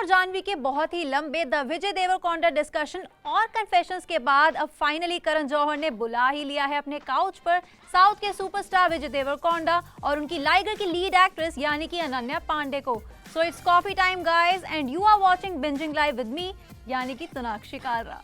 और जानवी के बहुत ही लंबे द विजय देवरकोंडा डिस्कशन और कन्फेशंस के बाद अब फाइनली करण जौहर ने बुला ही लिया है अपने काउच पर साउथ के सुपरस्टार विजय देवरकोंडा और उनकी लाइगर की लीड एक्ट्रेस यानी कि अनन्या पांडे को। So it's coffee time guys and you are watching bingeing live with me यानी कि तनाक्षी कालरा।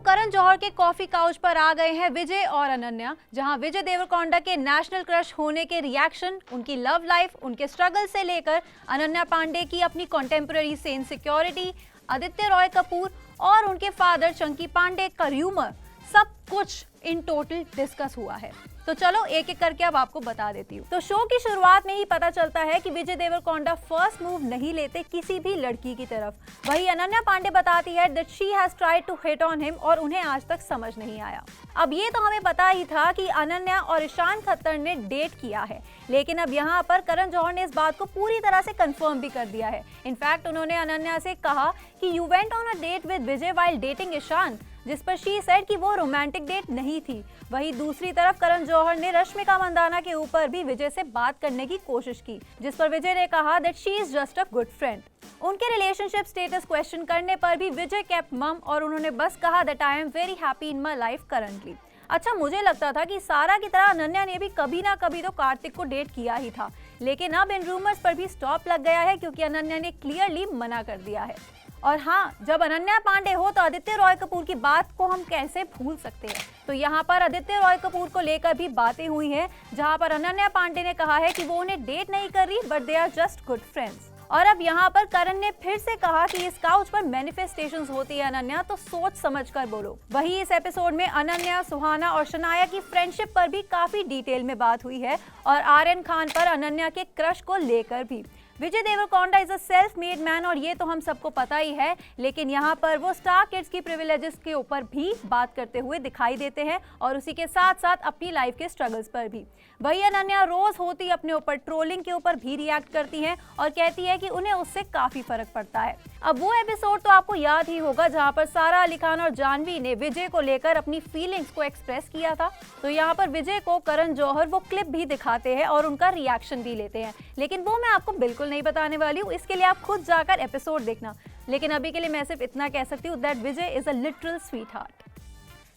करण जौहर के कॉफी काउच पर आ गए हैं विजय और अनन्या, जहां विजय देवरकोंडा के नेशनल क्रश होने के रिएक्शन, उनकी लव लाइफ, उनके स्ट्रगल से लेकर अनन्या पांडे की अपनी कॉन्टेम्पररी से इनसिक्योरिटी, आदित्य रॉय कपूर और उनके फादर चंकी पांडे का र्यूमर, सब कुछ इन टोटल डिस्कस हुआ है। तो चलो एक एक करके अब आपको बता देती हूँ। तो शो की शुरुआत में ही पता चलता है कि विजय देवरकोंडा फर्स्ट मूव नहीं लेते किसी भी लड़की की तरफ। वही अनन्या पांडे बताती है that she has tried to hit on him और उन्हें आज तक समझ नहीं आया। अब ये तो हमें पता ही था कि अनन्या और ईशान खत्तर ने डेट किया है, लेकिन अब यहाँ पर करण जौहर ने इस बात को पूरी तरह से कंफर्म भी कर दिया है। इनफैक्ट उन्होंने अनन्या से कहा कि you went on a date with Vijay while dating Ishaan, जिस पर शी सेड कि वो रोमांटिक डेट नहीं थी। वहीं दूसरी तरफ करण जौहर ने रश्मिका मंदाना के ऊपर भी विजय से बात करने की कोशिश की, जिस पर विजय ने कहा that she is just a good friend. उनके रिलेशनशिप स्टेटस क्वेश्चन करने पर भी विजय केप्ट मम और उन्होंने बस कहा that I am very happy in my life currently. अच्छा, मुझे लगता था कि सारा की तरह अनन्या ने भी कभी ना कभी तो कार्तिक को डेट किया ही था, लेकिन अब इन रूमर्स पर भी स्टॉप लग गया है क्योंकि अनन्या ने क्लियरली मना कर दिया है। और हाँ, जब अनन्या पांडे हो तो आदित्य रॉय कपूर की बात को हम कैसे भूल सकते हैं। तो यहाँ पर आदित्य रॉय कपूर को लेकर भी बातें हुई हैं, जहाँ पर अनन्या पांडे ने कहा है कि वो उन्हें डेट नहीं कर रही but they are just good friends. और अब यहाँ पर करण ने फिर से कहा कि इस काउच पर मैनिफेस्टेशंस होती है अनन्या, तो सोच समझकर बोलो। वही इस एपिसोड में अनन्या, सुहाना और शनाया की फ्रेंडशिप पर भी काफी डिटेल में बात हुई है और आर्यन खान पर अनन्या के क्रश को लेकर भी। Vijay Deverakonda is a self made man और ये तो हम सबको पता ही है, लेकिन यहाँ पर वो स्टार किड्स की प्रिविलेजेस के ऊपर भी बात करते हुए दिखाई देते हैं और उसी के साथ साथ अपनी लाइफ के स्ट्रगल्स पर भी। वही अनन्या रोज होती अपने ऊपर ट्रोलिंग के ऊपर भी रिएक्ट करती हैं और कहती है कि उन्हें उससे काफी फर्क पड़ता है। अब वो एपिसोड तो आपको याद ही होगा जहाँ पर सारा अली खान और जानवी ने विजय को लेकर अपनी फीलिंग्स को एक्सप्रेस किया था। तो यहाँ पर विजय को करण जौहर वो क्लिप भी दिखाते हैं और उनका रिएक्शन भी लेते हैं, लेकिन वो मैं आपको बिल्कुल नहीं बताने वाली हूँ, इसके लिए आप खुद जाकर एपिसोड देखना। लेकिन अभी के लिए मैं सिर्फ इतना कह सकती हूँ that Vijay is a literal sweet heart.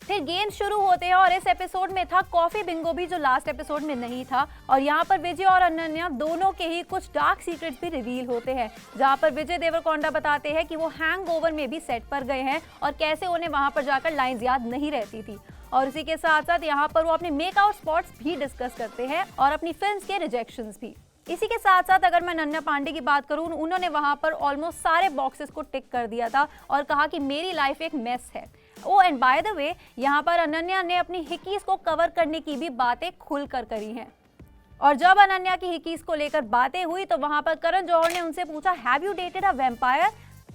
फिर गेम शुरू होते हैं और इस एपिसोड में था कॉफी बिंगो भी, जो लास्ट एपिसोड में नहीं था। और यहाँ पर विजय और अनन्या दोनों के ही कुछ डार्क सीक्रेट्स भी रिवील होते हैं, जहाँ पर विजय देवरकोंडा बताते हैं कि वो हैंगओवर में भी सेट पर गए हैं और कैसे उन्हें वहाँ पर जाकर लाइंस याद नहीं रहती थी। और इसी के साथ साथ यहाँ पर वो अपने मेकआउट स्पॉट्स भी डिस्कस करते हैं और अपनी फिल्म्स के रिजेक्शंस भी। इसी के साथ साथ अगर मैं अनन्या पांडे की बात करूं, उन्होंने वहां पर ऑलमोस्ट सारे बॉक्सेस को टिक कर दिया था और कहा कि मेरी लाइफ एक मेस है। Oh and by the way, यहाँ पर अनन्या ने अपनी हिकीज को कवर करने की भी बातें खुलकर करी हैं। और जब अनन्या की हिकीज को लेकर बातें हुई तो वहां पर करण जौहर ने उनसे पूछा have you dated a vampire.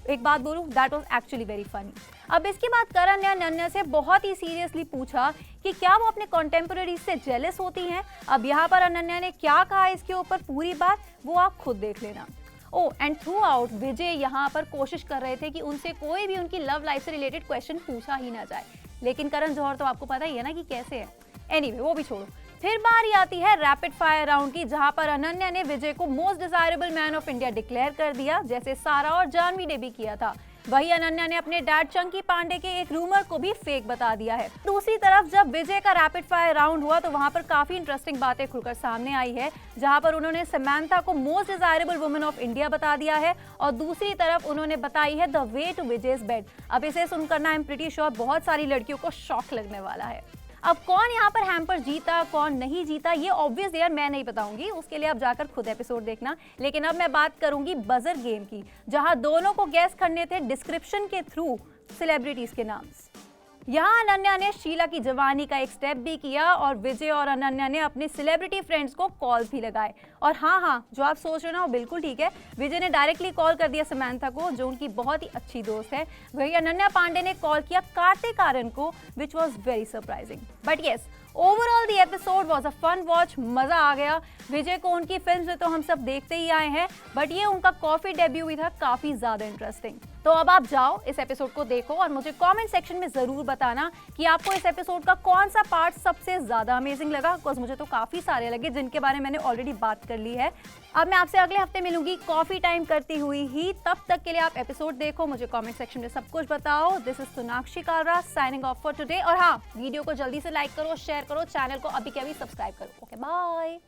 एक बात बोलूं, that was actually very funny. अब इसके बाद करण ने अनन्या से बहुत ही सीरियसली पूछा कि क्या वो अपने कॉन्टेम्पररी से जेलस होती हैं। अब यहाँ पर अनन्या ने क्या कहा इसके ऊपर पूरी बात वो आप खुद देख लेना। ओ एंड थ्रू आउट विजय यहाँ पर कोशिश कर रहे थे कि उनसे कोई भी उनकी लव लाइफ से रिलेटेड क्वेश्चन पूछा ही ना जाए, लेकिन करण जौहर तो आपको पता ही है ना कि कैसे है। एनीवे, वो भी छोड़ो। फिर बारी आती है रैपिड फायर राउंड की, जहां पर अनन्या ने विजय को most desirable man of India declare कर दिया, जैसे सारा और जानवी ने भी किया था। वही अनन्या ने अपने डैड चंकी पांडे के एक रूमर को भी फेक बता दिया है। दूसरी तरफ जब विजय का रैपिड फायर राउंड हुआ तो वहां पर काफी इंटरेस्टिंग बातें खुलकर सामने आई है, जहां पर उन्होंने समंथा को most desirable woman of India बता दिया है और दूसरी तरफ उन्होंने बताई है the way to Vijay's bed. अब इसे सुनकर ना आई एम प्रीटी श्योर बहुत सारी लड़कियों को शॉक लगने वाला है। अब कौन यहाँ पर हैम्पर जीता कौन नहीं जीता ये ऑब्वियस यार मैं नहीं बताऊंगी, उसके लिए आप जाकर खुद एपिसोड देखना। लेकिन अब मैं बात करूंगी बजर गेम की, जहां दोनों को गैस करने थे डिस्क्रिप्शन के थ्रू सेलिब्रिटीज के नाम। यहाँ अनन्या ने शीला की जवानी का एक स्टेप भी किया और विजय और अनन्या ने अपने सेलिब्रिटी फ्रेंड्स को कॉल भी लगाए। और हाँ, जो आप सोच रहे हो ना वो बिल्कुल ठीक है, विजय ने डायरेक्टली कॉल कर दिया समंथा को, जो उनकी बहुत ही अच्छी दोस्त है। वही अनन्या पांडे ने कॉल किया कार्तिक आर्यन को, which was very surprising. But yes, overall the episode was a fun watch, मजा आ गया। विजय को उनकी फिल्म से तो हम सब देखते ही आए हैं, बट ये उनका कॉफी डेब्यू भी था काफी ज्यादा इंटरेस्टिंग। तो तो अब आप जाओ इस एपिसोड को देखो और मुझे कमेंट सेक्शन में जरूर बताना कि आपको इस एपिसोड का कौन सा पार्ट सबसे ज्यादा अमेजिंग लगा, बिकॉज मुझे तो काफी सारे लगे जिनके बारे में मैंने ऑलरेडी बात कर ली है। अब मैं आपसे अगले हफ्ते मिलूंगी कॉफी टाइम करती हुई ही, तब तक के लिए आप एपिसोड देखो, मुझे कमेंट सेक्शन में सब कुछ बताओ। This is Sonakshi Kalra signing off for today. और हाँ, वीडियो को जल्दी से लाइक करो, शेयर करो, चैनल को अभी के अभी सब्सक्राइब करो। Okay bye.